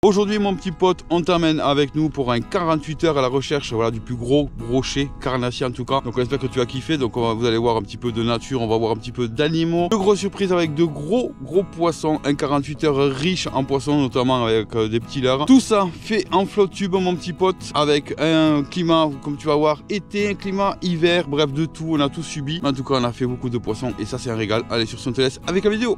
Aujourd'hui mon petit pote, on t'amène avec nous pour un 48 heures à la recherche du plus gros brochet carnassier en tout cas. Donc on espère que tu vas kiffer, donc vous allez voir un petit peu de nature, on va voir un petit peu d'animaux. De grosses surprises avec de gros poissons, un 48 heures riche en poissons notamment avec des petits leurres. Tout ça fait en flotte tube mon petit pote, avec un climat comme tu vas voir été, un climat hiver, bref de tout, on a tout subi. En tout cas on a fait beaucoup de poissons et ça c'est un régal. Allez sur son TLS avec la vidéo.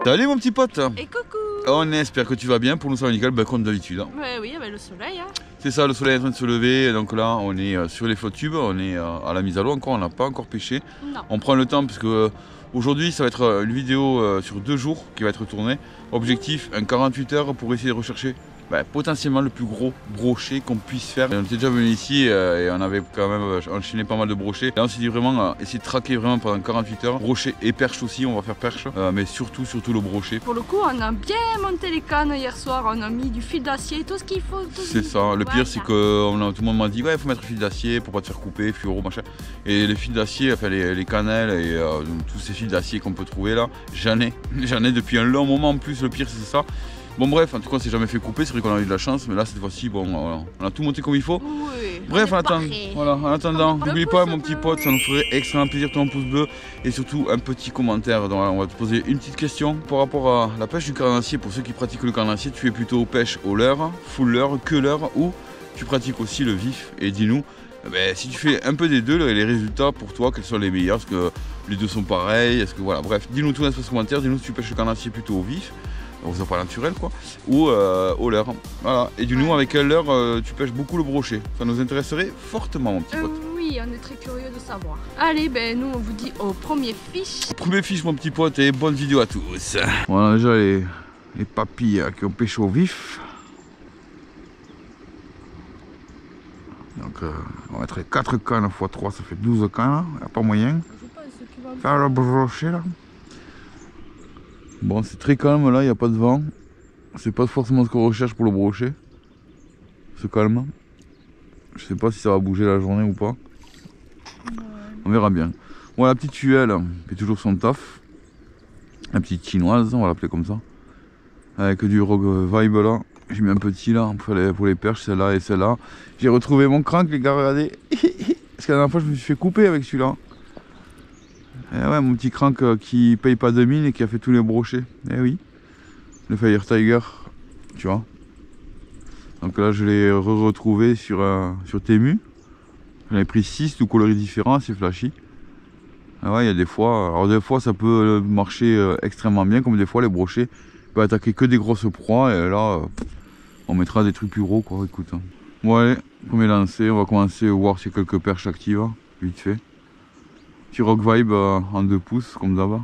Salut mon petit pote. Et coucou. On espère que tu vas bien, pour nous ça va nickel, comme d'habitude. Ouais, oui, avec le soleil. Hein. C'est ça, le soleil est en train de se lever, donc là on est sur les flottes tubes, on est à la mise à l'eau encore, on n'a pas encore pêché. Non. On prend le temps parce que aujourd'hui ça va être une vidéo sur 2 jours qui va être tournée. Objectif, un 48 heures pour essayer de rechercher potentiellement le plus gros brochet qu'on puisse faire. On était déjà venu ici et on avait quand même enchaîné pas mal de brochets. Là on s'est dit vraiment essayer de traquer vraiment pendant 48 heures. Brochet et perche aussi, on va faire perche, mais surtout le brochet. Pour le coup on a bien monté les cannes hier soir, on a mis du fil d'acier, tout ce qu'il faut. C'est ça, le pire c'est que tout le monde m'a dit ouais il faut mettre fil d'acier pour pas te faire couper, fluoro machin. Et les fils d'acier, enfin les cannelles et tous ces fils d'acier qu'on peut trouver là, j'en ai depuis un long moment en plus, le pire c'est ça. Bon bref, en tout cas on s'est jamais fait couper, c'est vrai qu'on a eu de la chance, mais là cette fois-ci bon, on a tout monté comme il faut. Oui, bref, en attendant, n'oublie pas mon petit pote, ça nous ferait extrêmement plaisir ton pouce bleu et surtout un petit commentaire. Donc on va te poser une petite question par rapport à la pêche du carnassier. Pour ceux qui pratiquent le carnassier, tu es plutôt pêche au leurre, full leurre, que leurre, ou tu pratiques aussi le vif? Et dis-nous, si tu fais un peu des deux, les résultats pour toi, quels sont les meilleurs? Est-ce que les deux sont pareils? Est-ce que voilà, bref, dis-nous tout dans l'espace commentaire, dis-nous si tu pêches le carnassier plutôt au vif, aux pas naturel quoi, ou au leurre. Voilà. Et du nous avec quel leurre tu pêches beaucoup le brochet? Ça nous intéresserait fortement mon petit pote. Oui, on est très curieux de savoir. Allez, nous on vous dit au premier fiche. Premier fiche mon petit pote et bonne vidéo à tous. Voilà déjà les papilles qui ont pêché au vif. Donc on va mettre 4 cannes x 3, ça fait 12 cannes, il n'y a pas moyen. Faire le brochet là. Bon, c'est très calme là, il n'y a pas de vent. C'est pas forcément ce qu'on recherche pour le brochet. C'est calme. Je sais pas si ça va bouger la journée ou pas. Ouais. On verra bien. Bon, la petite tuelle fait toujours son taf. La petite chinoise, on va l'appeler comme ça. Avec du Rogue Vibe là. J'ai mis un petit là pour les perches, celle-là et celle-là. J'ai retrouvé mon crank les gars, regardez. Parce que la dernière fois je me suis fait couper avec celui-là. Et ouais, mon petit crank qui paye pas 2000 et qui a fait tous les brochets. Eh oui, le Fire Tiger, tu vois. Donc là, je l'ai retrouvé sur Temu. J'en ai pris 6, tout coloris différents, c'est flashy. Ah ouais, il y a des fois, alors des fois ça peut marcher extrêmement bien, comme des fois les brochets peuvent attaquer que des grosses proies. Et là, on mettra des trucs plus gros quoi, écoute. Bon allez, premier lancé, on va commencer à voir s'il y a quelques perches actives, vite fait. Petit Rock Vibe en 2 pouces, comme d'hab.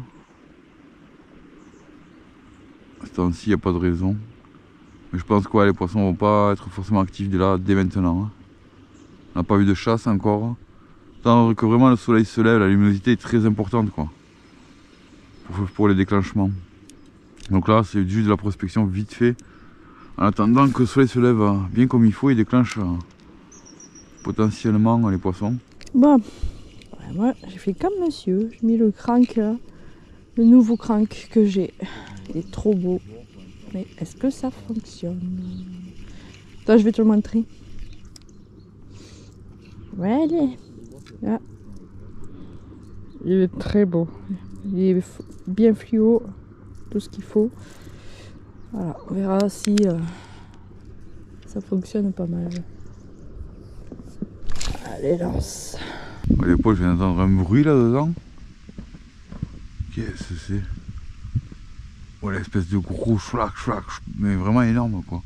À ce temps-ci, il n'y a pas de raison. Mais je pense que les poissons vont pas être forcément actifs dès maintenant. Hein. On n'a pas vu de chasse encore. Tant que vraiment le soleil se lève, la luminosité est très importante quoi. Pour les déclenchements. Donc là, c'est juste de la prospection vite fait. En attendant que le soleil se lève bien comme il faut, il déclenche potentiellement les poissons. Bon. Moi, j'ai fait comme monsieur, j'ai mis le crank, le nouveau crank que j'ai. Il est trop beau. Mais est-ce que ça fonctionne? Attends, je vais te le montrer. Voilà. Ah. Il est très beau. Il est bien fluo, tout ce qu'il faut. Voilà, on verra si ça fonctionne pas mal. Allez, lance. À l'époque, je viens d'entendre un bruit là-dedans. Qu'est-ce que c'est? Oh, l'espèce de gros chlac, mais vraiment énorme quoi.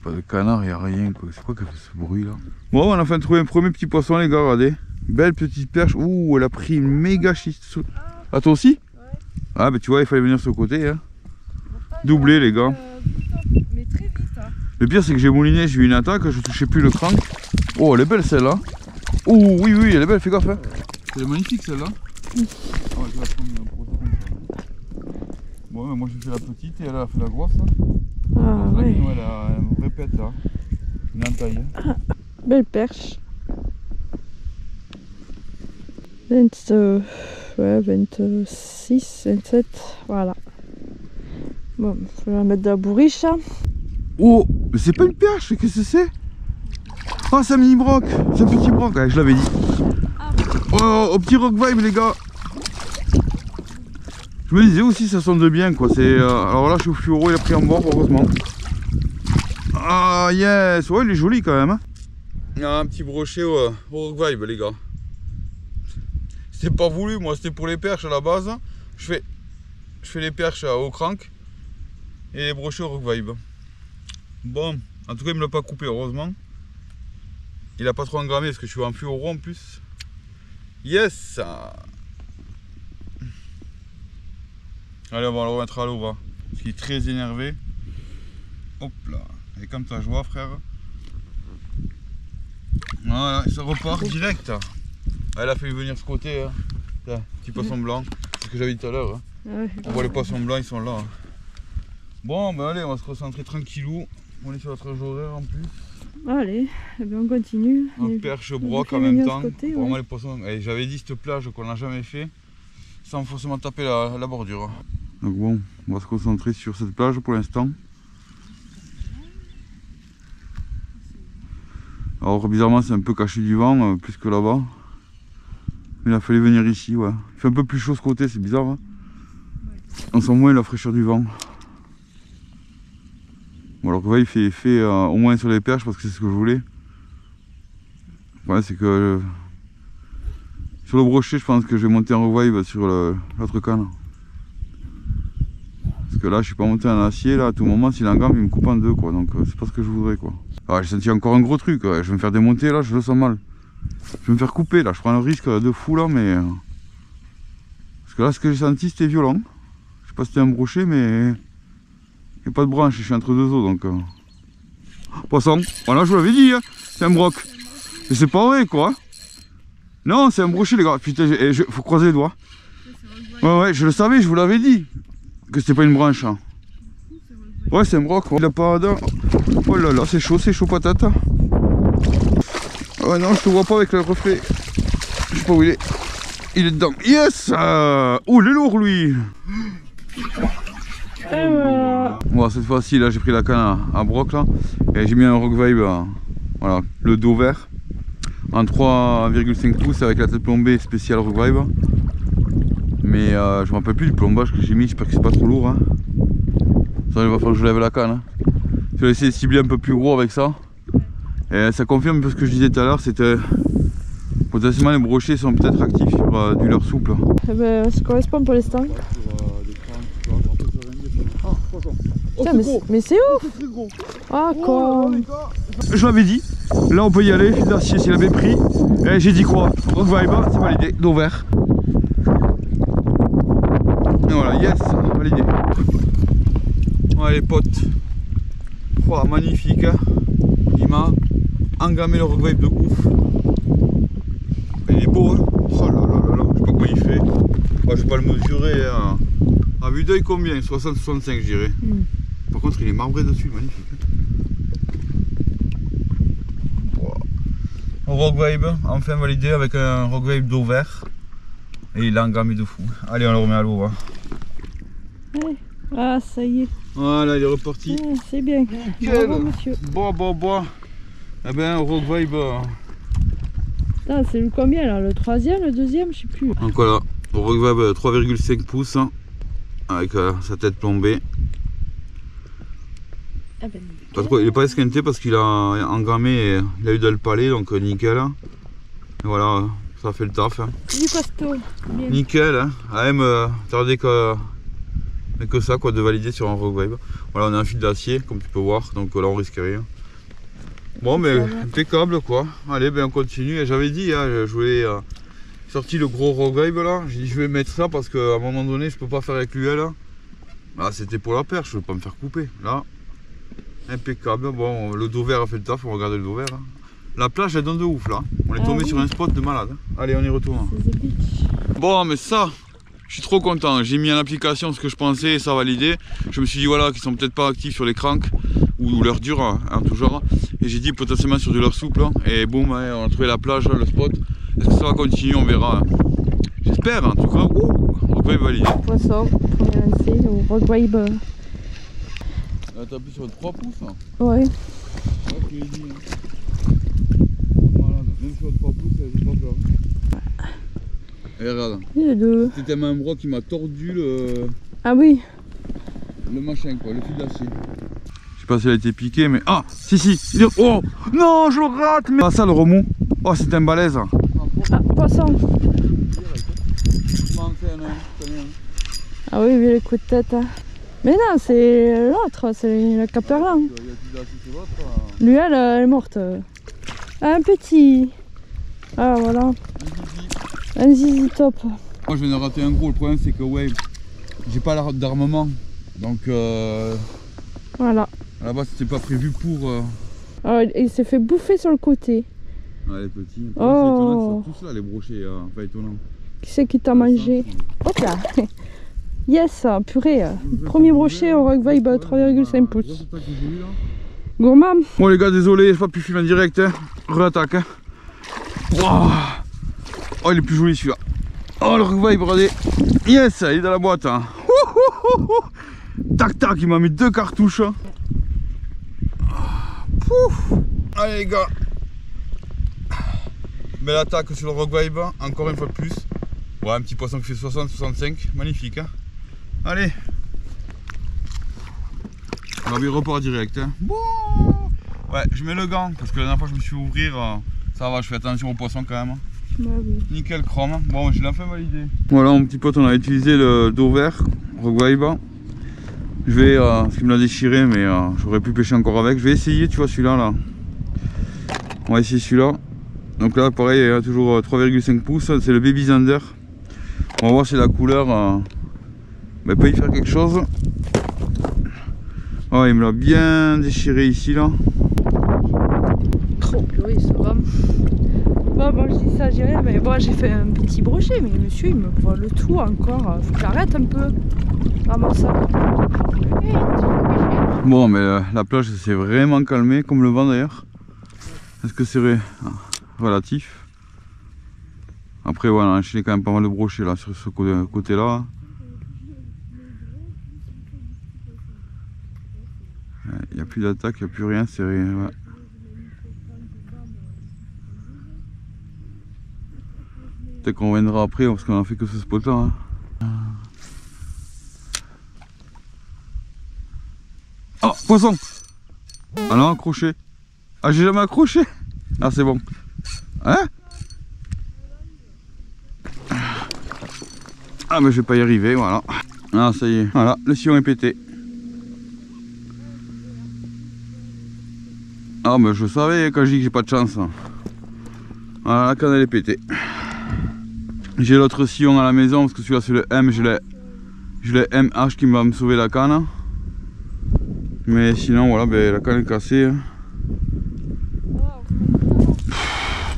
Pas de canard, il n'y a rien quoi. C'est quoi qui a fait ce bruit là? Bon, on a enfin trouvé un premier petit poisson les gars, regardez. Belle petite perche. Ouh, elle a pris une méga schiste. Ah, toi aussi? Ouais. Ah, bah tu vois, il fallait venir sur le côté. Hein. Doubler les gars. Mais très vite. Hein. Le pire, c'est que j'ai mouliné, j'ai eu une attaque, je touchais plus le crank. Oh, elle est belle celle-là. Oh oui, elle est belle, fais gaffe. Hein. Elle est magnifique celle-là. Oh, je vais la prendre bon, mais moi j'ai fait la petite et elle a fait la grosse. Ah ouais. Elle a une vraie pète là. Une entaille. Ah, belle perche. ouais, 26, 27, voilà. Bon, je vais la mettre de la bourriche. Oh, mais c'est pas une perche, qu'est-ce que c'est? Ah, c'est un mini broc, c'est un petit broc, ouais, je l'avais dit. Oh, au petit rock vibe les gars. Je me disais aussi ça sonne bien quoi. Alors là je suis au fluoro, il a pris en bord heureusement. Ah yes, ouais il est joli quand même. Hein. Il y a un petit brochet au rock vibe les gars. C'était pas voulu, moi c'était pour les perches à la base. Je fais les perches au crank et les brochets au rock vibe. Bon, en tout cas il me l'a pas coupé heureusement. Il a pas trop engrammé parce que je suis en fluoro en plus. Yes. Allez, on va le remettre à l'eau, va. Parce qu'il est très énervé. Hop là. Et comme ta joie, frère. Voilà, ça repart direct. Elle a fait venir ce côté. Hein. Là, petit poisson blanc. C'est ce que j'avais dit tout à l'heure. Hein. Ouais. On voit les poissons blancs, ils sont là. Hein. Bon, ben allez, on va se concentrer tranquillou. On est sur notre jeu horaire en plus. Allez, eh bien on continue. On perche broc en même temps. Côté, pour ouais. moi, les poissons. J'avais dit cette plage qu'on n'a jamais fait sans forcément taper la bordure. Donc bon, on va se concentrer sur cette plage pour l'instant. Alors bizarrement c'est un peu caché du vent, plus que là-bas. Il a fallu venir ici, ouais. Il fait un peu plus chaud ce côté, c'est bizarre. Hein. On sent moins la fraîcheur du vent. Bon, alors que ouais, il fait effet au moins sur les perches parce que c'est ce que je voulais. Ouais, c'est que sur le brochet, je pense que je vais monter en revive sur l'autre canne. Parce que là, je suis pas monté en acier, là, à tout moment, s'il engamme, il me coupe en deux, quoi. Donc, c'est pas ce que je voudrais, quoi. Ah, j'ai senti encore un gros truc, ouais. Je vais me faire démonter, là, je le sens mal. Je vais me faire couper, là, je prends le risque de fou, là, mais... Parce que là, ce que j'ai senti, c'était violent. Je sais pas si c'était un brochet, mais... Il n'y a pas de branche, je suis entre deux os, donc... Poisson, voilà, je vous l'avais dit, hein. C'est un broc. Mais c'est pas vrai, quoi. Non, c'est un brochet, les gars. Putain, faut croiser les doigts. Ouais, je le savais, je vous l'avais dit. Que c'était pas une branche. Hein. Ouais, c'est un broc. Il a pas d'un... Oh là là, c'est chaud patate. Oh non, je te vois pas avec le reflet. Je sais pas où il est. Il est dedans. Yes. Oh, il est lourd, lui. Bon, cette fois-ci, là, j'ai pris la canne à broc, là. Et j'ai mis un rock vibe, voilà, le dos vert. En 3,5 pouces avec la tête plombée spéciale rock vibe. Mais je me rappelle plus du plombage que j'ai mis, j'espère que c'est pas trop lourd. Hein. Ça, il va falloir que je lève la canne. Hein. Je vais essayer de cibler un peu plus gros avec ça. Et ça confirme un peu ce que je disais tout à l'heure, c'était potentiellement les brochets sont peut-être actifs sur du leurre souple. Eh ben, ça correspond pour l'instant. Mais c'est où? Ah quoi? Je l'avais dit, là on peut y aller, fil d'acier s'il avait pris. Et j'ai dit quoi? Rock vibe, c'est validé, dos vert. Et voilà, yes, validé. Ouais les potes. Oh, magnifique, hein. Il m'a engamé le rock vibe de ouf. Il est beau, hein. Oh là là là là, je sais pas comment il fait. Bah, je vais pas le mesurer. Hein. À vue d'œil combien? 60-65 je dirais. Par contre il est marbré dessus, magnifique. Rock vibe, enfin validé avec un rock vibe d'eau vert. Et il a engamé de fou. Allez, on le remet à l'eau. Ouais. Ah, ça y est. Voilà, il est reparti. Ouais, c'est bien. Bravo, monsieur. Bon. Eh ben, rock vibe. C'est le combien là? Le troisième, le deuxième, je sais plus. Donc voilà, rock vibe 3,5 pouces. Avec sa tête plombée. Ah ben, il n'est pas esquinté parce qu'il a engrammé et il a eu de le palais, donc nickel. Et voilà, ça fait le taf. Hein. Du costaud. Bien. Nickel, hein. Ah, même tardé que ça, quoi, de valider sur un rock vibe. Voilà, on a un fil d'acier, comme tu peux voir, donc là on risque rien. Bon, mais impeccable, quoi. Allez, ben on continue. Et j'avais dit, hein, je voulais sortir le gros rock vibe là. J'ai dit, je vais mettre ça parce qu'à un moment donné, je peux pas faire avec l'UL. Là, c'était pour la perche, je veux pas me faire couper. Là. Impeccable, bon le dos vert a fait le taf, on va regarder le dos vert. Hein. La plage elle donne de ouf là, on est tombé sur un spot de malade. Hein. Allez on y retourne. Bon mais ça, je suis trop content, j'ai mis en application ce que je pensais et ça a validé. Je me suis dit voilà qu'ils sont peut-être pas actifs sur les cranks ou leur dur hein, tout genre. Et j'ai dit potentiellement sur du leurre souple hein. Et boum, hein, on a trouvé la plage, le spot. Est-ce que ça va continuer, on verra. Hein. J'espère en tout cas. Rock-Vibe validé. Poisson, premier lancé au Rock-Vibe. Là t'as appuyé sur 3 pouces. Hein. Ouais. Ouais, je l'ai dit. Hein. Voilà, même sur 3 pouces, j'ai pas peur. Et regarde. Et deux. C'était tellement un bras qui m'a tordu le. Ah oui. Le machin quoi, le fil d'acier. Je sais pas si elle a été piquée mais. Ah si si il est... Oh non je le rate mais... Ah ça le remous. Oh c'est un balèze. Ah, poisson. Ah oui, vu les coups de tête. Hein. Mais non, c'est l'autre, c'est le caperlin. Lui, elle est morte. Un petit. Ah voilà. Un zizi top. Moi je viens de rater un gros, le problème c'est que ouais, j'ai pas d'armement. Donc voilà. là-bas c'était pas prévu pour... Ah, il s'est fait bouffer sur le côté. Ouais les petits. Oh. C'est étonnant, c'est tous là les brochets, pas étonnant. Qui c'est qui t'a mangé? Hop là. Yes, purée. Premier brochet au Rock-Vibe 3,5 pouces. Gourmand. Bon les gars, désolé, j'ai pas pu filmer en direct. Hein. Re-attaque. Hein. Wow. Oh, il est plus joli celui-là. Oh, le Rock-Vibe, regardez. Yes, il est dans la boîte. Hein. Tac, tac, il m'a mis 2 cartouches. Hein. Pouf. Allez les gars. Belle attaque sur le Rock-Vibe, encore une fois de plus. Ouais, un petit poisson qui fait 60-65, magnifique. Hein. Allez. On va lui repart direct. Hein. Bon. Ouais, je mets le gant parce que la dernière fois je me suis ouvrir, ça va, je fais attention aux poissons quand même. Bah oui. Nickel chrome. Bon, je l'ai enfin validé. Voilà, mon petit pote, on a utilisé le dos vert, Rock-Vibe. Je vais, parce qu'il me l'a déchiré, mais j'aurais pu pêcher encore avec. Je vais essayer, tu vois, celui-là. Là. On va essayer celui-là. Donc là, pareil, il y a toujours 3,5 pouces. C'est le Baby Zander. On va voir si la couleur peut y faire quelque chose. Oh, il me l'a bien déchiré ici, là. Oh purée, ça va. Bon, moi je dis ça, j'ai rien, mais bon, j'ai fait un petit brochet, mais monsieur il me voit le tout encore. Faut que j'arrête un peu. Vraiment ça. Bon, mais la plage s'est vraiment calmée, comme le vent d'ailleurs. Est-ce que c'est relatif? Après, voilà, on a enchaîné quand même pas mal de brochets là, sur ce côté-là. Il n'y a plus d'attaque, il n'y a plus rien, c'est rien. Ouais. Peut-être qu'on reviendra après parce qu'on a fait que ce spot là. Hein. Oh, poisson! Ah non, accroché. Ah, j'ai jamais accroché. Ah, c'est bon. Hein? Ah, mais je vais pas y arriver, voilà. Ah, ça y est. Voilà, le sillon est pété. Ah, mais je savais quand je dis que j'ai pas de chance. Voilà, la canne elle est pétée. J'ai l'autre sillon à la maison parce que celui-là c'est le M, j'ai le MH qui va me sauver la canne. Mais sinon voilà, ben, la canne est cassée.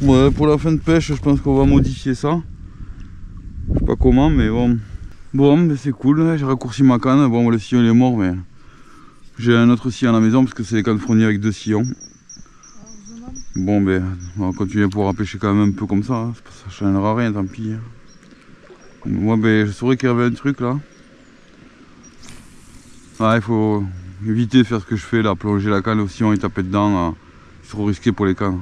Ouais, pour la fin de pêche, je pense qu'on va modifier ça. Je sais pas comment, mais bon. Bon, ben, c'est cool, j'ai raccourci ma canne. Bon, le sillon il est mort, mais j'ai un autre sillon à la maison parce que c'est des cannes fournies avec 2 sillons. Bon, ben, on va continuer à pouvoir pêcher quand même un peu comme ça. Hein. Ça changera rien, tant pis. Moi, ben, je saurais qu'il y avait un truc là. Ah, il faut éviter de faire ce que je fais là, plonger la canne au sillon et taper dedans. C'est trop risqué pour les cannes.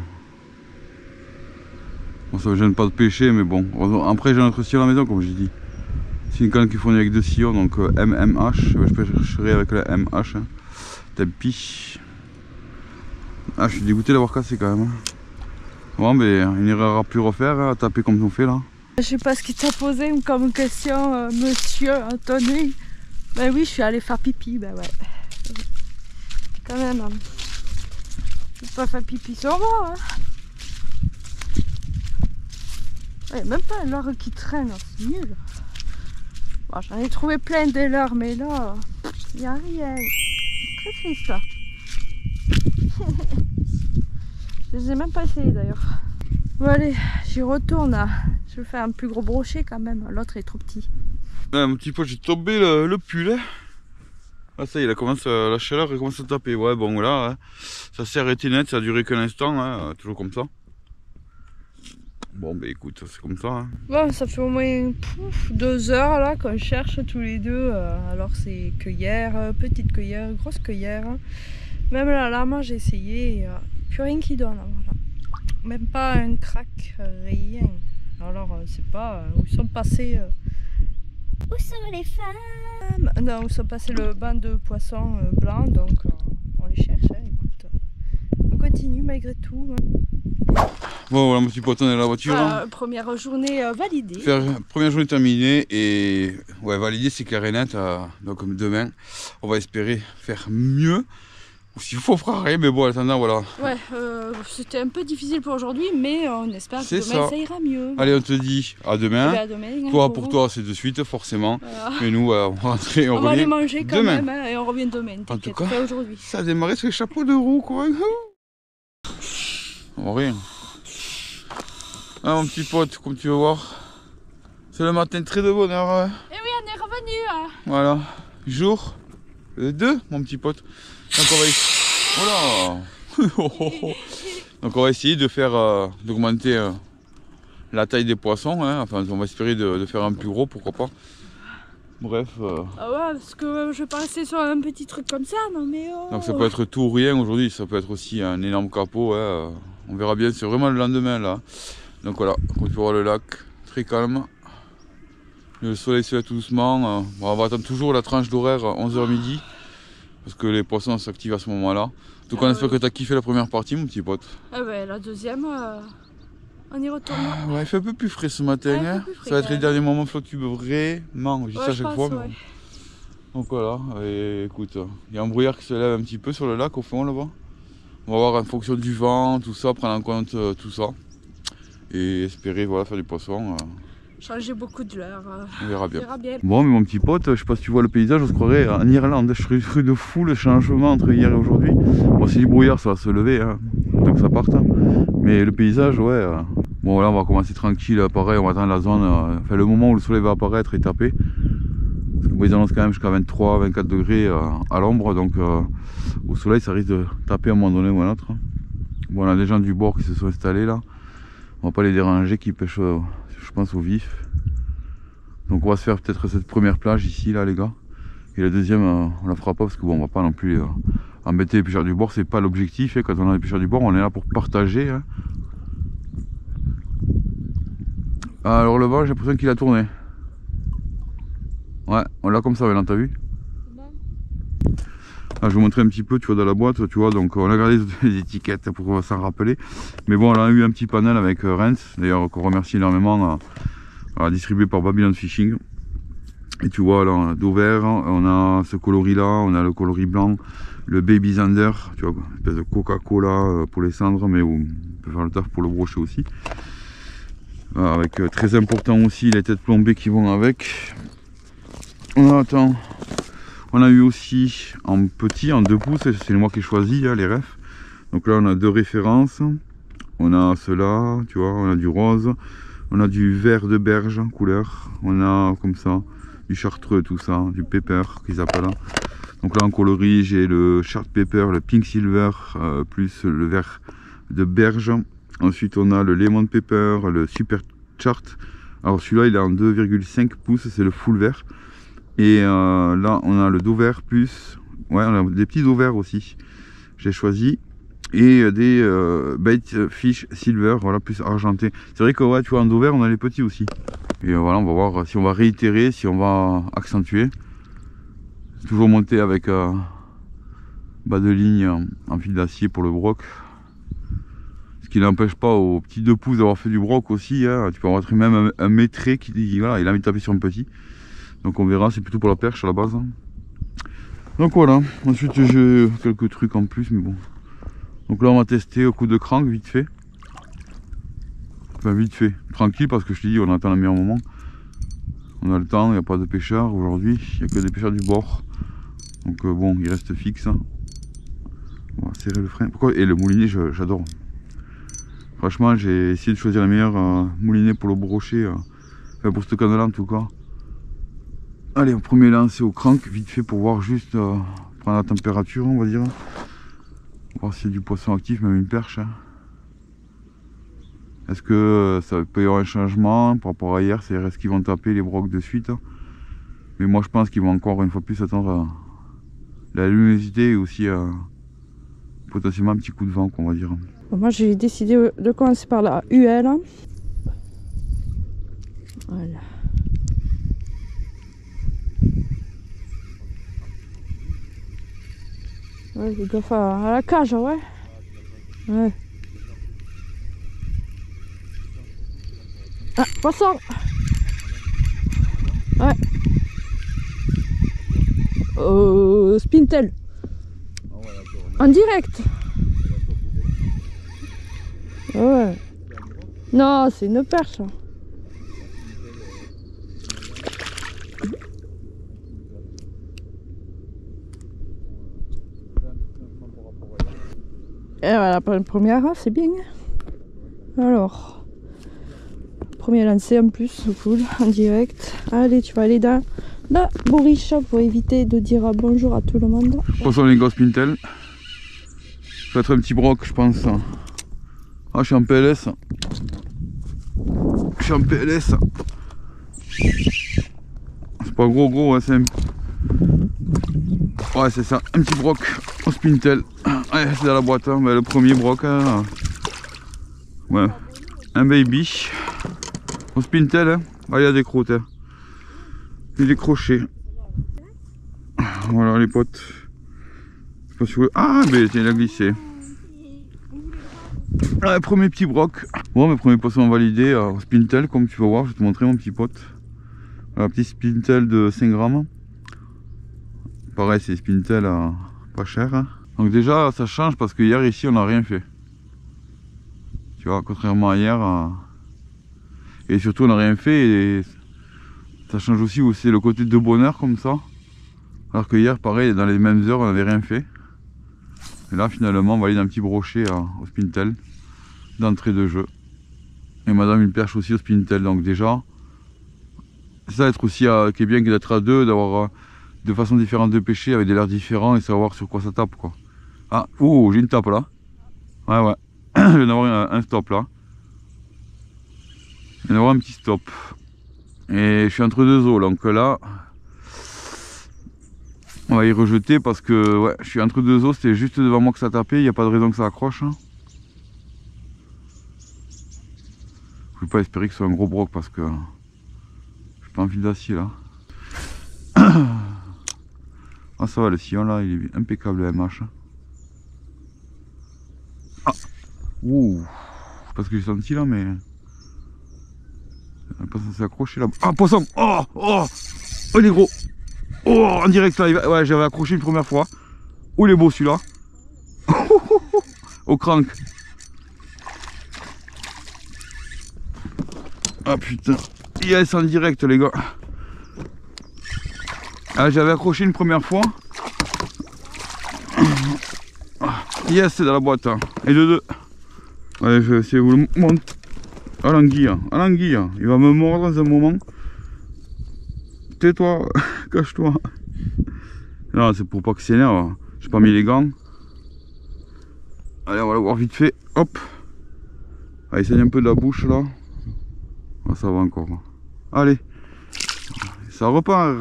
Bon, ça me gêne pas de pêcher, mais bon. Après, j'ai un autre sillon à la maison, comme j'ai dit. C'est une canne qui est fournie avec 2 sillons, donc MMH. Je pêcherai avec le MH. Hein. Tant pis. Ah, je suis dégoûté d'avoir cassé quand même. Bon, ben, il n'ira plus refaire, hein, à taper comme on fait là. Je sais pas ce qu'il t'a posé comme question, monsieur Anthony. Ben oui, je suis allée faire pipi, ben ouais. Quand même. Hein. Je vais pas faire pipi sur moi. Hein. Ouais, même pas un leurre qui traîne, c'est nul. Bon, j'en ai trouvé plein des leurres, mais là, il n'y a rien. Très triste. Je les ai même pas essayé d'ailleurs. Bon allez, j'y retourne. Je vais faire un plus gros brochet quand même. L'autre est trop petit. Ouais, mon petit pote, j'ai tombé le pull. Hein. Ah ça y est, la chaleur elle commence à taper. Ouais bon voilà, hein. Ça s'est arrêté net, ça a duré qu'un instant, hein, toujours comme ça. Bon bah écoute, c'est comme ça. Hein. Bon, ça fait au moins 2 heures là qu'on cherche tous les deux. Alors c'est cueillère, petite cueillère, grosse cueillère. Même la lame, j'ai essayé, plus rien qui donne. Voilà. Même pas un crack, rien. Alors c'est pas où sont passés. Où sont les femmes? Non, où sont passés le banc de poissons blancs, donc on les cherche. Hein, écoute, on continue malgré tout. Hein. Bon voilà mon petit pote, on est à la voiture. Première journée validée. Première journée terminée et ouais validée c'est clair et net. Donc demain on va espérer faire mieux. Ou s'il faut on fera rien mais bon en attendant voilà. Ouais c'était un peu difficile pour aujourd'hui mais on espère que demain ça ira mieux. Allez on te dit à demain. À demain toi pour toi c'est de suite forcément. Voilà. Mais nous on va rentrer, on va aller manger quand demain. même hein, et on revient demain. En tout cas aujourd'hui. ça a démarré sur les chapeaux de roue quoi. Oh, rien. Ah mon petit pote, comme tu veux voir, c'est le matin très de bonne heure. Et oui, on est revenu. Hein. Voilà, jour 2, mon petit pote. Donc on va Donc on va essayer de faire d'augmenter la taille des poissons. Hein. Enfin, on va espérer de faire un plus gros, pourquoi pas. Bref. Ah ouais, parce que je pensais sur un petit truc comme ça, non mais oh. Donc ça peut être tout ou rien aujourd'hui, ça peut être aussi un énorme capot. Hein. On verra bien, c'est vraiment le lendemain là. Donc voilà, on peut voir le lac, très calme. Le soleil se lève tout doucement. Bon, on va attendre toujours la tranche d'horaire 11h midi. Parce que les poissons s'activent à ce moment-là. Donc on espère que tu as kiffé la première partie mon petit pote. Ah ben la deuxième, on y retourne. Ouais, il fait un peu plus frais ce matin. Ouais, hein. Frais, ça va être les derniers moments Flotube vraiment. Je dis ça à chaque fois. Ouais. Donc voilà, et écoute, il y a un brouillard qui se lève un petit peu sur le lac au fond là-bas. On va voir en fonction du vent, tout ça, prendre en compte tout ça. Et espérer voilà, faire du poisson. Changer beaucoup de l'heure. On verra bien. Bon mais mon petit pote, je sais pas si tu vois le paysage, on se croirait en Irlande. Je suis de fou le changement entre hier et aujourd'hui. Bon si du brouillard ça va se lever, hein, tant que ça parte. Mais le paysage, ouais. Bon là on va commencer tranquille, pareil, on va attendre la zone, enfin le moment où le soleil va apparaître et taper. Parce que bon, ils annoncent quand même jusqu'à 23-24 degrés à l'ombre, donc au soleil ça risque de taper à un moment donné ou à un autre. Bon on a des gens du bord qui se sont installés là. On va pas les déranger, qui pêchent je pense au vif. Donc on va se faire peut-être cette première plage ici là les gars. Et la deuxième on la fera pas parce que bon on va pas non plus embêter les pêcheurs du bord, c'est pas l'objectif. Quand on a les pêcheurs du bord on est là pour partager. Hein. Alors le vent j'ai l'impression qu'il a tourné. Ouais on l'a comme ça maintenant, t'as vu? Ah, je vais vous montrer un petit peu, tu vois, dans la boîte, tu vois, donc on a gardé les étiquettes pour s'en rappeler. Mais bon, on a eu un petit panel avec Rennes, d'ailleurs qu'on remercie énormément, distribué par Babylon Fishing. Et tu vois, là, on a Dover, on a ce coloris-là, on a le coloris blanc, le Baby Zander, tu vois, une espèce de Coca-Cola pour les cendres, mais on peut faire le taf pour le brochet aussi. Avec très important aussi les têtes plombées qui vont avec. On a eu aussi en petit, en 2 pouces, c'est moi qui ai choisi hein, les refs. Donc là on a 2 références. On a cela, tu vois, on a du rose, on a du vert de berge couleur, on a comme ça du chartreux, tout ça, du pepper qu'ils appellent. Donc là en coloris j'ai le chart pepper, le pink silver plus le vert de berge. Ensuite on a le lemon pepper, le super chart. Alors celui-là il est en 2,5 pouces, c'est le full vert. Et là on a le Dover plus, ouais on a des petits Dover aussi, j'ai choisi. Et des bait fish silver, voilà plus argenté. C'est vrai que ouais tu vois en Dover on a les petits aussi. Et voilà on va voir si on va réitérer, si on va accentuer. Toujours monter avec bas de ligne en fil d'acier pour le broc. Ce qui n'empêche pas aux petits 2 pouces d'avoir fait du broc aussi, hein. Tu peux avoir même un maîtré qui dit voilà il a envie de taper sur un petit. Donc on verra, c'est plutôt pour la perche à la base. Donc voilà, ensuite j'ai quelques trucs en plus, mais bon. Donc là on va tester au coup de crank vite fait. Enfin vite fait, tranquille parce que je te dis on attend le meilleur moment. On a le temps, il n'y a pas de pêcheurs aujourd'hui, il n'y a que des pêcheurs du bord. Donc bon, il reste fixe. On va serrer le frein. Pourquoi? Et le moulinet j'adore. Franchement j'ai essayé de choisir le meilleur moulinet pour le brochet. Enfin pour ce canal là en tout cas. Allez, on premier lancer au crank, vite fait pour voir juste prendre la température, on va dire. Voir s'il y a du poisson actif, même une perche. Hein. Est-ce que ça peut y avoir un changement par rapport à hier? C'est est-ce qu'ils vont taper les brocs de suite? Mais moi je pense qu'ils vont encore une fois plus attendre la luminosité et aussi potentiellement un petit coup de vent, on va dire. Bon, moi j'ai décidé de commencer par la UL. Voilà. Ouais, fais gaffe à la cage, ouais. Ouais. Ah, poisson! Ouais. Spintel. En direct. Ouais. Non, c'est une perche. Et voilà, pour une première, c'est bien. Alors, premier lancé en plus, cool, en direct. Allez, tu vas aller dans la bourriche pour éviter de dire bonjour à tout le monde. Poisson les gosses Pintel. Ça va être un petit broc, je pense. Ah, je suis en PLS. Je suis en PLS. C'est pas gros, hein, c'est un... Ouais, c'est ça, un petit broc au Spintel. Ouais, c'est dans la boîte, hein. Le premier broc. Hein. Ouais, un baby au Spintel. Hein. Ah, il y a des croûtes. Hein. Il est croché. Voilà les potes. Je sais pas si vous... Ah, mais il a glissé. Ouais, premier petit broc. Bon, mes premiers poissons validés au Spintel, comme tu vas voir. Je vais te montrer mon petit pote. Un petit Spintel de 5 grammes. Pareil, c'est Spintel pas cher. Hein. Donc déjà, ça change parce que hier ici, on n'a rien fait. Tu vois, contrairement à hier. Et surtout, on n'a rien fait. Et ça change aussi où c'est le côté de bonheur comme ça. Alors que hier, pareil, dans les mêmes heures, on n'avait rien fait. Et là, finalement, on va aller dans un petit brochet au Spintel. D'entrée de jeu. Et madame, une perche aussi au Spintel. Donc déjà, c'est ça être aussi qui est bien d'être à deux, d'avoir... de façon différente de pêcher avec des leurres différents et savoir sur quoi ça tape quoi. Ah, oh, j'ai une tape là. Ouais. Je viens d'avoir un stop là. Je viens d'avoir un petit stop. Et je suis entre deux eaux donc là. On va y rejeter parce que ouais, je suis entre deux eaux, c'était juste devant moi que ça tapait, il n'y a pas de raison que ça accroche. Je ne vais pas espérer que ce soit un gros broc parce que je suis pas en fil d'acier là. Ah ça va, le sillon là, il est impeccable le MH. Ah. Ouh. Je sais pas ce que j'ai senti là, mais... Il n'est pas censé accrocher là. Ah, poisson. Oh, il est gros. Oh, en direct là, ouais, j'avais accroché une première fois. Oh, il est beau celui-là. Au crank. Ah putain. Yes, en direct les gars. Ah, j'avais accroché une première fois. Yes, c'est dans la boîte. Hein. Et de deux. Allez, je vais essayer de vous le montrer. À l'anguille. Il va me mordre dans un moment. Tais-toi. Cache-toi. Non, c'est pour pas qu'il s'énerve. J'ai pas mis les gants. Allez, on va le voir vite fait. Hop. Allez, il saigne un peu de la bouche là. Ah, ça va encore. Allez. Ça repart.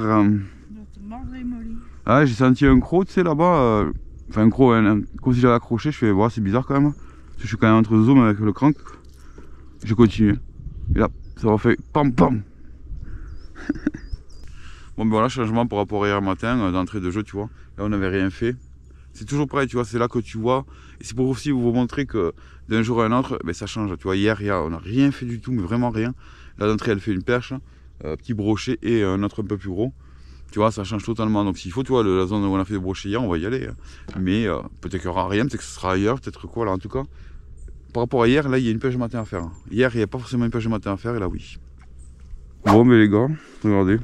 Ah, j'ai senti un croc, tu sais, là-bas. Enfin, un croc, comme si j'avais accroché. Je fais, ouais, c'est bizarre quand même. Parce que je suis quand même entre deux zoom avec le crank. J'ai continué. Et là, ça m'a fait pam pam. Bon, ben voilà, changement par rapport à hier matin, d'entrée de jeu, tu vois. Là, on n'avait rien fait. C'est toujours pareil, tu vois, c'est là que tu vois. Et c'est pour aussi vous montrer que d'un jour à un autre, ben, ça change. Tu vois, hier, on n'a rien fait du tout, mais vraiment rien. Là, d'entrée, elle fait une perche, petit brochet et un autre un peu plus gros. Tu vois, ça change totalement. Donc s'il faut, tu vois, la zone où on a fait des brochets hier, on va y aller. Hein. Mais peut-être qu'il n'y aura rien, peut-être que ce sera ailleurs, peut-être quoi, là, en tout cas. Par rapport à hier, là, il y a une pêche de matin à faire. Hier, il n'y a pas forcément une pêche de matin à faire, et là, oui. Bon, mais les gars, regardez.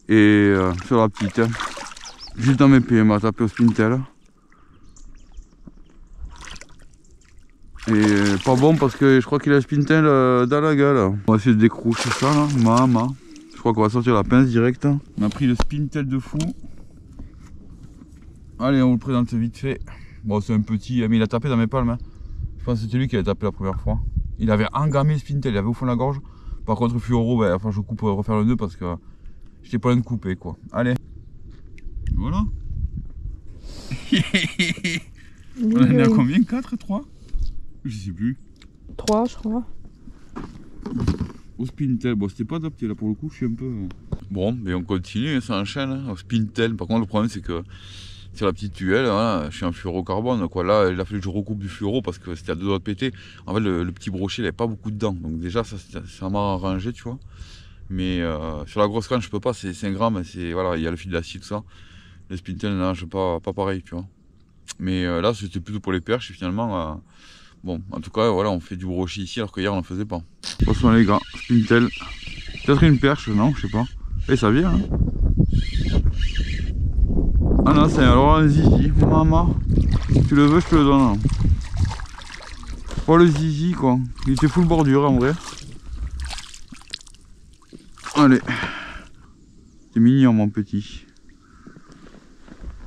Et sur la petite, hein, juste dans mes pieds, elle m'a tapé au Spintel. Et pas bon parce que je crois qu'il a le Spintel dans la gueule. On va essayer de décrocher ça là, maman. Je crois qu'on va sortir la pince direct. On a pris le Spintel de fou. Allez, on vous le présente vite fait. Bon, c'est un petit, mais il a tapé dans mes palmes. Hein. Je pense que c'était lui qui avait tapé la première fois. Il avait engamé le spintel, il avait au fond de la gorge. Par contre, le fluoro, ben, enfin, je coupe pour refaire le nœud parce que j'étais pas loin de couper quoi. Allez. Voilà. On en est à combien? 4 et 3? Je sais plus. 3 je crois. Au spintel, bon c'était pas adapté là pour le coup, je suis un peu... Bon, mais on continue, ça enchaîne, hein, au spintel. Par contre le problème c'est que sur la petite tuile, voilà, je suis en fluorocarbone quoi. Là il a fallu que je recoupe du fluoro parce que c'était à 2 doigts de péter. En fait le petit brochet il avait pas beaucoup de dents, donc déjà ça m'a arrangé tu vois. Mais sur la grosse canne je peux pas, c'est 5 grammes, voilà, il y a le fil d'acier tout ça. Le spintel là je pas pareil tu vois. Mais là c'était plutôt pour les perches et finalement... bon, en tout cas, voilà, on fait du brochet ici alors qu'hier on n'en faisait pas. Attention les gars, spintel. Peut-être une perche, non, je sais pas. Et ça vient, hein. Ah non, c'est alors un zizi. Maman, tu le veux, je te le donne. Hein. Oh le zizi quoi. Il était full bordure en vrai. Allez. C'est mignon mon petit.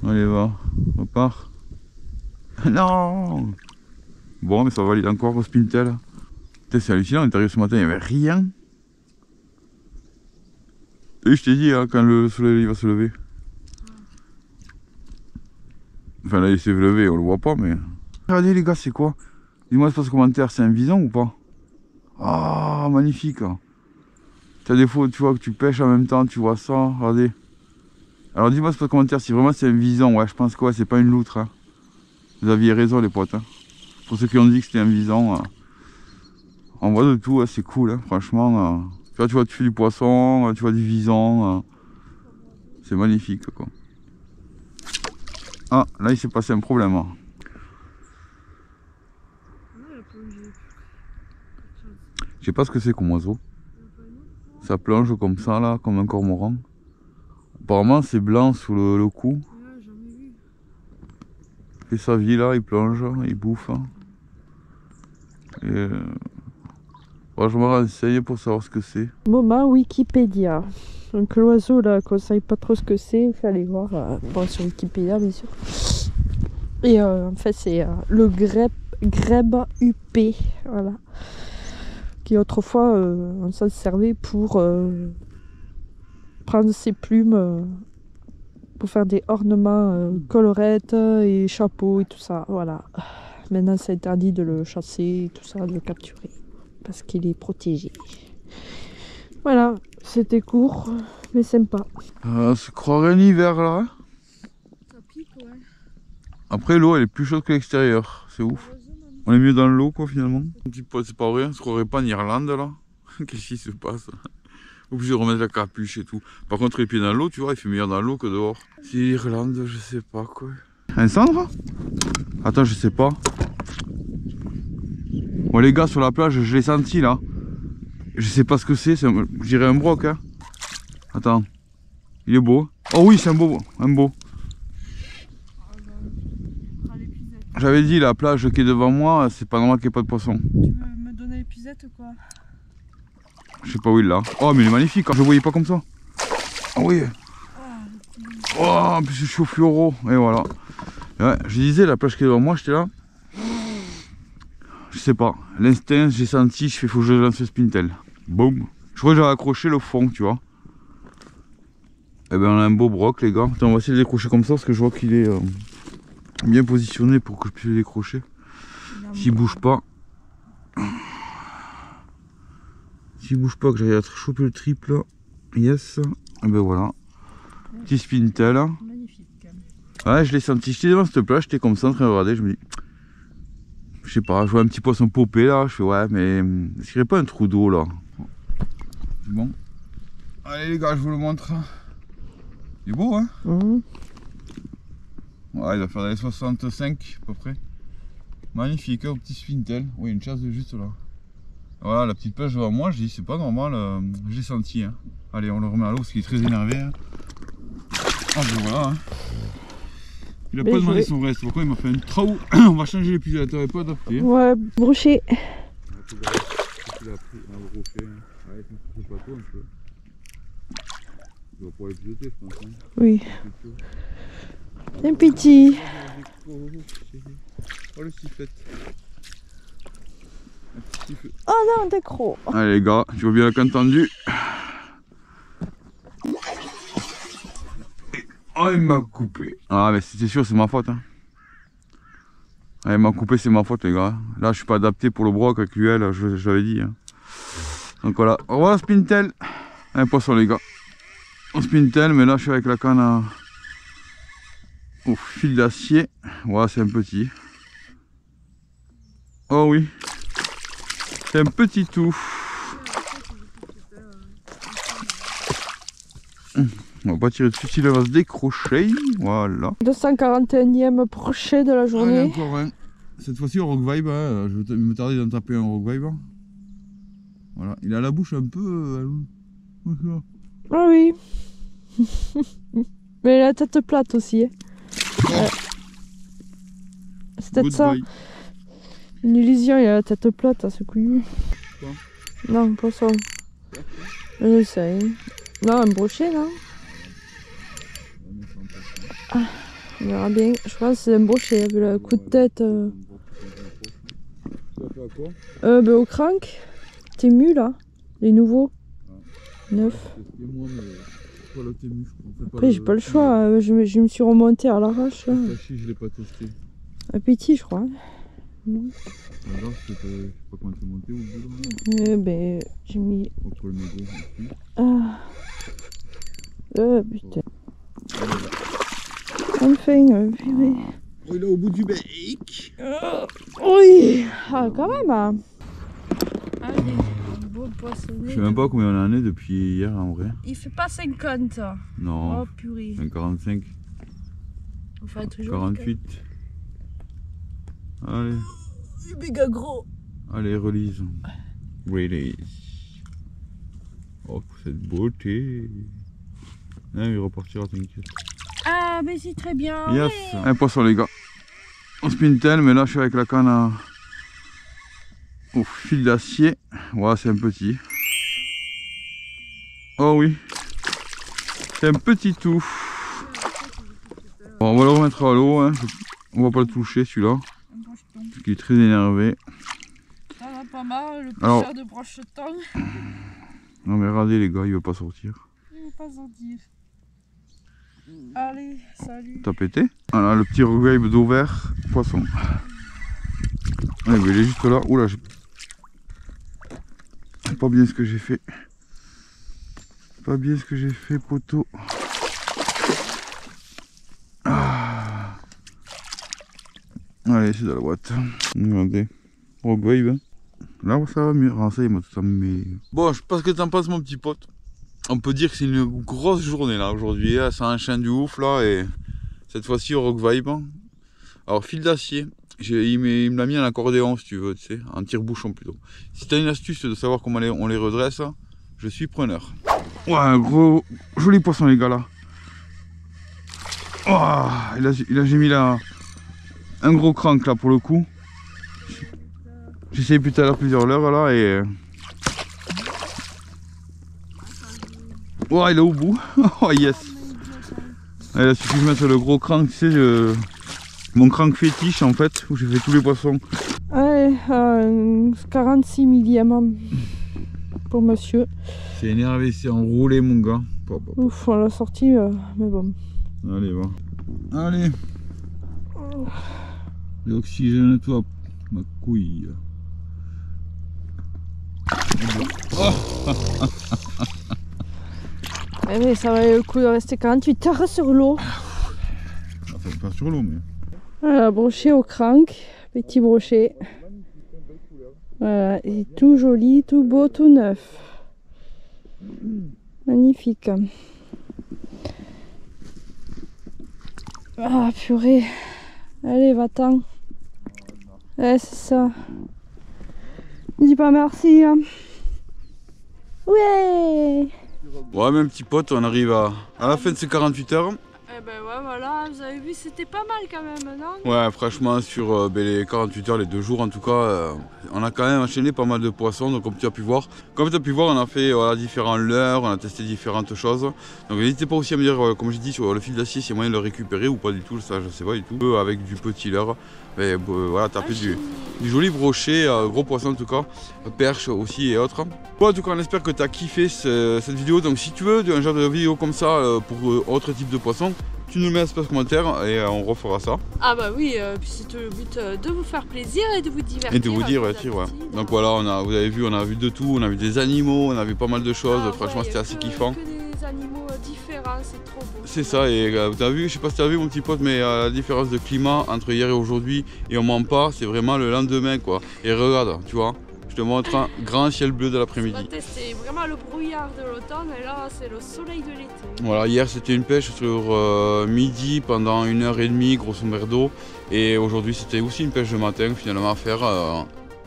Allez va, on repart. Non. Bon, mais ça valide encore au spintel. C'est hallucinant, à l'intérieur ce matin, il n'y avait rien. Et je t'ai dit, hein, quand le soleil il va se lever. Enfin là, il s'est levé, on le voit pas, mais... Regardez les gars, c'est quoi? Dis-moi dans les commentaires, c'est un vison ou pas? Ah, magnifique. T'as des fois, tu vois, que tu pêches en même temps, tu vois ça, regardez. Alors dis-moi dans les commentaires si vraiment c'est un vison. Ouais, je pense que ouais, c'est pas une loutre. Hein. Vous aviez raison les potes. Hein. Pour ceux qui ont dit que c'était un vison, on voit de tout, c'est cool, hein, franchement. Tu vois, tu fais du poisson, tu vois du vison, c'est magnifique quoi. Ah, là il s'est passé un problème. Hein. Je sais pas ce que c'est comme oiseau. Ça plonge comme ça là, comme un cormoran. Apparemment c'est blanc sous le cou. Il fait sa vie là, il plonge, il bouffe. Et je me renseigne pour savoir ce que c'est. Moment Wikipédia. Donc l'oiseau là, qu'on ne savait pas trop ce que c'est, il fallait voir bon, sur Wikipédia bien sûr. Et en fait c'est le grèbe huppé, voilà. Qui autrefois on s'en servait pour prendre ses plumes pour faire des ornements colorettes et chapeaux et tout ça, voilà. Maintenant c'est interdit de le chasser et tout ça, de le capturer. Parce qu'il est protégé. Voilà, c'était court, mais sympa. On se croirait un hiver là. Hein Ça pique, ouais. Après l'eau elle est plus chaude que l'extérieur, c'est ouf. On est mieux dans l'eau quoi finalement. C'est pas vrai, on se croirait pas en Irlande là. Qu'est-ce qui se passe? Obligé de remettre la capuche et tout. Par contre les pieds dans l'eau, tu vois, il fait meilleur dans l'eau que dehors. C'est l'Irlande, je sais pas quoi. Un cendre? Attends, je sais pas. Bon les gars sur la plage je l'ai senti là. Je sais pas ce que c'est, je dirais un broc hein. Attends. Il est beau. Oh oui c'est un beau. J'avais dit la plage qui est devant moi, c'est pas normal qu'il n'y ait pas de poisson. Tu veux me donner l'épuisette ou quoi? Je sais pas où il l'a. Oh mais il est magnifique, je le voyais pas comme ça. Oh oui. Oh en plus je suis au fluoro. Et voilà. Ouais, je disais la plage qui est devant moi, j'étais là. Je sais pas, l'instinct, j'ai senti, je fais faut que je lance le spintel. Boum. Je crois que j'avais accroché le fond, tu vois. Et ben on a un beau broc les gars. Attends, on va essayer de le décrocher comme ça parce que je vois qu'il est bien positionné pour que je puisse le décrocher. S'il bouge pas. S'il bouge pas, que j'arrive à choper le triple. Yes. Et ben voilà. Petit spintel. Magnifique quand même. Ouais, je l'ai senti. J'étais devant cette plage, j'étais comme ça en train de regarder, je me dis. Je sais pas, je vois un petit poisson popper là, je fais ouais mais est-ce qu'il n'y a pas un trou d'eau là? Bon. Allez les gars, je vous le montre. Il est beau hein? Ouais, il va faire dans les 65 à peu près. Magnifique, au petit spintel. Oui, une chasse de juste là. Voilà, la petite pêche devant moi, je dis c'est pas normal, j'ai senti. Hein. Allez, on le remet à l'eau parce qu'il est très énervé. Hein. Ah ben voilà. Hein. Il a pas demandé son reste, pourquoi il m'a fait un trou? On va changer les l'épuisette, t'avais pas adapté. Hein. Ouais, brochet. Tu l'as pris un brochet. Allez, je ne pas trop un peu. Il va pouvoir l'épuiseter, je pense. Hein. Oui. Un petit. Oh le sifflet. Oh non, t'es gros. Allez les gars, tu vois bien la canne tendue. Oh, il m'a coupé. Ah mais c'était sûr, c'est ma faute. Hein. Ah, il m'a coupé, c'est ma faute les gars. Là je suis pas adapté pour le broc avec l'UL, je l'avais dit. Hein. Donc voilà, au revoir Spintel. Un poisson les gars. On Spintel, mais là je suis avec la canne au fil d'acier. Voilà, c'est un petit. Oh oui. C'est un petit tout. On va pas tirer dessus, il va se décrocher. Voilà. 241e brochet de la journée. Allez, encore un. Cette fois-ci au Rock Vibe, hein. Je vais me tarder d'en taper un Rock Vibe. Voilà, il a la bouche un peu. Ah oui. Mais il a la tête plate aussi. Hein. Ouais. C'est peut-être ça. Une illusion, il a la tête plate à ce couillu. Non, pas ça. Je sais. Non, un brochet, non? Ah, on verra bien. Je pense que c'est un brochet, vu le coup de tête. Au crank. T'es mu là? Les nouveaux. Neuf. Après, j'ai pas le choix. Je me suis remonté à l'arrache. Je l'ai pas testé. Appétit, je crois. Non. Alors, je sais pas comment c'est monté au bout. J'ai mis. Entre le mégot ici. Ah. Putain. Enfin, purée. Oh, il est au bout du bec. Oui. Ah, quand même. Hein. Allez, beau poissonnet. Je sais même pas combien on en est depuis hier en vrai. Il fait pas 50. Non. Oh purée. 45. Enfin, toujours 48. Allez. Méga gros. Allez, release. Release. Oh, cette beauté. Ah, il repartira, t'inquiète. Ah, mais c'est très bien. Yes. Ouais. Un poisson, les gars. On Spintel, mais là, je suis avec la canne au fil d'acier. Voilà, c'est un petit. Oh oui. C'est un petit tout. Bon, on va le remettre à l'eau. Hein. On va pas le toucher, celui-là. Parce qu'il est très énervé. Ça va pas mal, le Alors, pêcheur de brocheton. non mais regardez les gars, il veut pas sortir. Il veut pas sortir. Allez, salut. T'as pété? Voilà le petit reggae d'eau vert, poisson. Ouais, mais il est juste là. Oula, j'ai pas bien ce que j'ai fait. Pas bien ce que j'ai fait, poteau. Ah. Allez, c'est dans la boîte. Regardez. Rogue. Là, ça va mieux. Ah, ça, il m'a tout emmêlé. Bon, je sais pas ce que t'en penses, mon petit pote. On peut dire que c'est une grosse journée là aujourd'hui. Ça enchaîne du ouf là. Et cette fois-ci au Rock Vibe. Alors, fil d'acier. Il me l'a mis en accordéon si tu veux, tu sais, en tire-bouchon plutôt. Si tu as une astuce de savoir comment on les redresse, je suis preneur. Ouais, un gros, joli poisson les gars là. Oh, j'ai mis là un gros crank là pour le coup. J'ai essayé plus à l'heure plusieurs heures là et... Oh, il est au bout. Oh yes. Il a suffi de mettre le gros crank, tu sais, mon crank fétiche en fait, où j'ai fait tous les poissons. Allez, 46 millième pour monsieur. C'est énervé, c'est enroulé mon gars. Ouf, on l'a sorti, mais bon. Allez, va. Allez. Oxygène-toi, ma couille. Oh. Mais ça valait le coup de rester 48 heures sur l'eau. Enfin, pas sur l'eau, mais... Voilà, brochet au crank, petit brochet. Voilà, et tout joli, tout beau, tout neuf. Magnifique. Ah purée. Allez, va-t'en. Ouais, c'est ça. Dis pas merci. Hein. Ouais. Ouais, mes petits potes, on arrive à la fin de ces 48 heures. Eh ben ouais, voilà, vous avez vu, c'était pas mal quand même, non? Ouais, franchement, sur les 48 heures, les 2 jours en tout cas, on a quand même enchaîné pas mal de poissons. Donc, comme tu as pu voir, on a fait différents leurres, on a testé différentes choses. Donc, n'hésitez pas aussi à me dire, comme j'ai dit, sur le fil d'acier, s'il y a moyen de le récupérer ou pas du tout. Ça, je sais pas du tout. Avec du petit leurre, mais voilà, tapez du joli brochet, gros poisson en tout cas, perche aussi et autres. Bon, en tout cas on espère que tu as kiffé cette vidéo, donc si tu veux un genre de vidéo comme ça pour autre type de poisson, tu nous mets un espace commentaire et on refera ça. Ah bah oui, puis c'est le but de vous faire plaisir et de vous divertir. Et de vous divertir, ouais. Donc voilà, vous avez vu, on a vu de tout, on a vu des animaux, on a vu pas mal de choses, franchement c'était assez kiffant. Que des animaux différents, c'est trop beau. C'est ça, et tu as vu, je sais pas si tu as vu mon petit pote, mais la différence de climat entre hier et aujourd'hui, et on ment pas, c'est vraiment le lendemain quoi. Et regarde, tu vois, je te montre un grand ciel bleu de l'après-midi. C'est vraiment le brouillard de l'automne et là c'est le soleil de l'été. Voilà, hier c'était une pêche sur midi pendant 1h30 grosso merdo, et aujourd'hui c'était aussi une pêche de matin finalement à faire.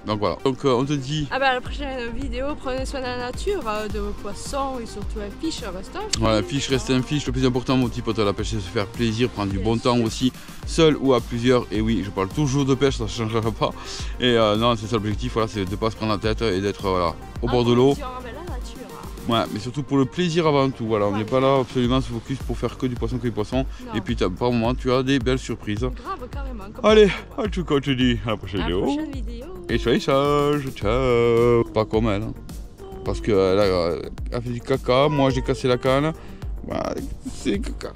Donc voilà, donc on te dit... Ah bah la prochaine vidéo, prenez soin de la nature, de vos poissons et surtout un fiche, reste un fiche. Voilà, fiche reste un fiche, le plus important mon petit pote à la pêche c'est de se faire plaisir, prendre du bon temps aussi, seul ou à plusieurs, et oui je parle toujours de pêche, ça ne changera pas. Et non c'est ça l'objectif, voilà, c'est de ne pas se prendre la tête et d'être voilà, au bord de l'eau. Ouais, mais surtout pour le plaisir avant tout, voilà, on n'est pas là absolument se focus pour faire que du poisson, non. Et puis par moment tu as des belles surprises. Grave, carrément. Allez, en tout cas on te dit à la prochaine vidéo. Et soyez sages, ciao. Pas comme elle, hein. Parce qu'elle a fait du caca, moi j'ai cassé la canne, voilà, c'est caca.